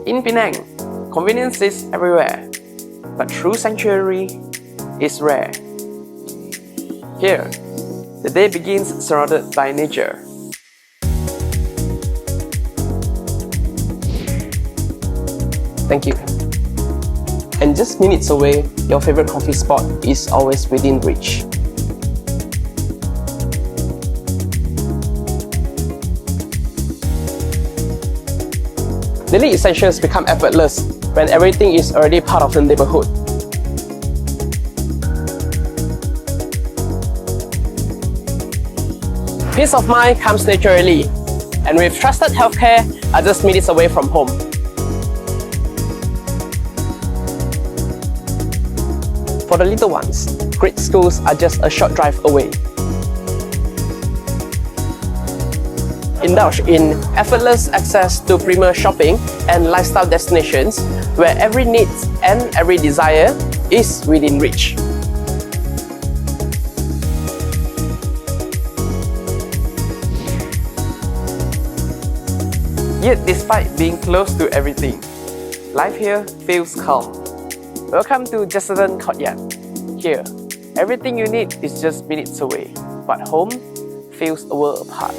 In Penang, convenience is everywhere, but true sanctuary is rare. Here, the day begins surrounded by nature. Thank you. And just minutes away, your favorite coffee spot is always within reach. Daily essentials become effortless when everything is already part of the neighborhood. Peace of mind comes naturally, and with trusted healthcare are just minutes away from home. For the little ones, great schools are just a short drive away. Indulge in effortless access to premier shopping and lifestyle destinations where every need and every desire is within reach. Yet despite being close to everything, life here feels calm. Welcome to Jesselton Courtyard. Here, everything you need is just minutes away, but home feels a world apart.